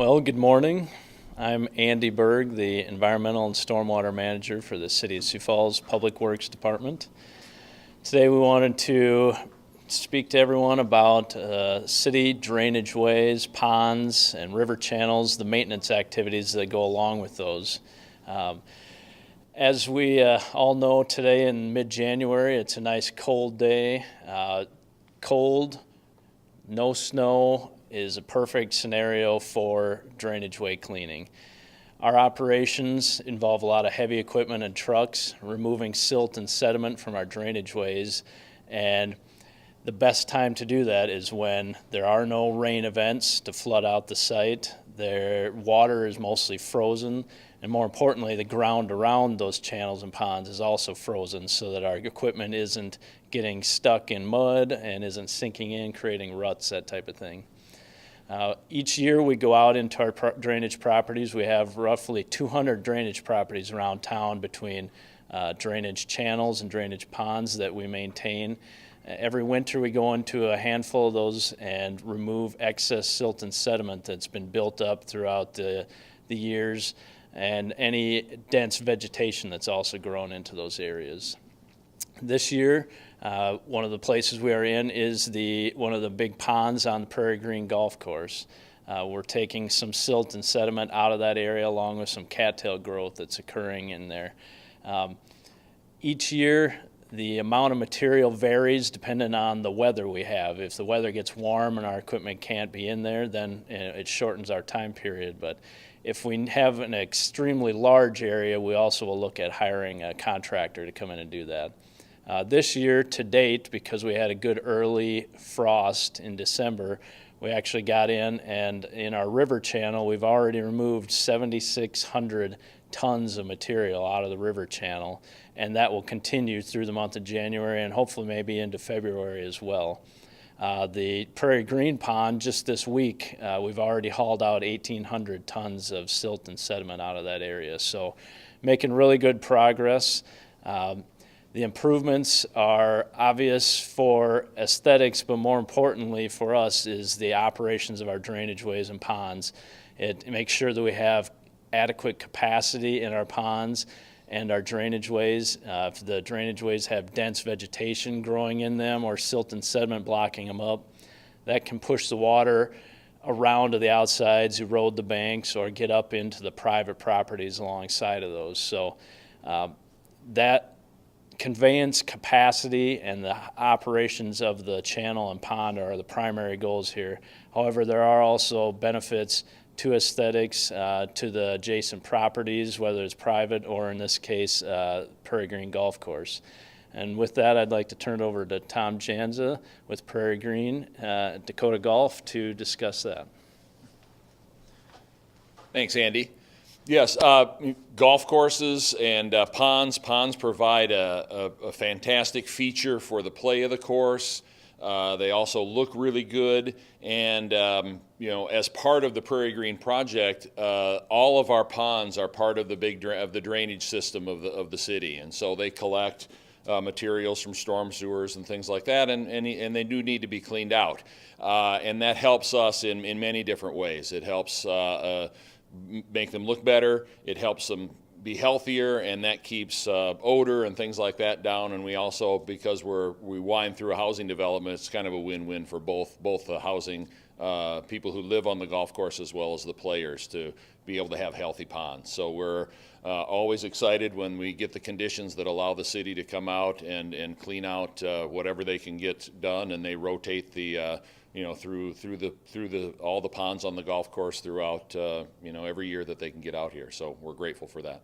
Well, good morning. I'm Andy Berg, the Environmental and Stormwater Manager for the City of Sioux Falls Public Works Department. Today we wanted to speak to everyone about city drainage ways, ponds, and river channels, the maintenance activities that go along with those. As we all know, today in mid-January, it's a nice cold day. Cold, no snow is a perfect scenario for drainage way cleaning. Our operations involve a lot of heavy equipment and trucks, removing silt and sediment from our drainage ways, and the best time to do that is when there are no rain events to flood out the site. Their water is mostly frozen, and more importantly, the ground around those channels and ponds is also frozen so that our equipment isn't getting stuck in mud and isn't sinking in, creating ruts, that type of thing. Each year we go out into our drainage properties. We have roughly 200 drainage properties around town between drainage channels and drainage ponds that we maintain. Every winter we go into a handful of those and remove excess silt and sediment that's been built up throughout the years and any dense vegetation that's also grown into those areas. This year, one of the places we are in is one of the big ponds on the Prairie Green Golf Course. We're taking some silt and sediment out of that area along with some cattail growth that's occurring in there. Each year, the amount of material varies depending on the weather we have. If the weather gets warm and our equipment can't be in there, then it shortens our time period. But if we have an extremely large area, we also will look at hiring a contractor to come in and do that. This year to date, because we had a good early frost in December, we actually got in, and in our river channel, we've already removed 7,600 tons of material out of the river channel, and that will continue through the month of January and hopefully maybe into February as well. The Prairie Green Pond, just this week, we've already hauled out 1,800 tons of silt and sediment out of that area, so making really good progress. The improvements are obvious for aesthetics, but more importantly for us is the operations of our drainage ways and ponds. It makes sure that we have adequate capacity in our ponds and our drainage ways. If the drainage ways have dense vegetation growing in them or silt and sediment blocking them up, that can push the water around to the outsides, erode the banks, or get up into the private properties alongside of those. So that conveyance capacity and the operations of the channel and pond are the primary goals here. However, there are also benefits to aesthetics, to the adjacent properties, whether it's private or in this case, Prairie Green Golf Course. And with that, I'd like to turn it over to Tom Janza with Prairie Green, Dakota Golf to discuss that. Thanks, Andy. Yes, golf courses and ponds. Ponds provide a fantastic feature for the play of the course. They also look really good, and as part of the Prairie Green project, all of our ponds are part of the the drainage system of the city, and so they collect materials from storm sewers and things like that, and they do need to be cleaned out, and that helps us in many different ways. It helps make them look better, it helps them be healthier, and that keeps odor and things like that down. And we also, because we wind through a housing development, it's kind of a win-win for both the housing people who live on the golf course as well as the players to be able to have healthy ponds. So we're always excited when we get the conditions that allow the city to come out and clean out whatever they can get done, and they rotate the through all the ponds on the golf course throughout every year that they can get out here. So we're grateful for that.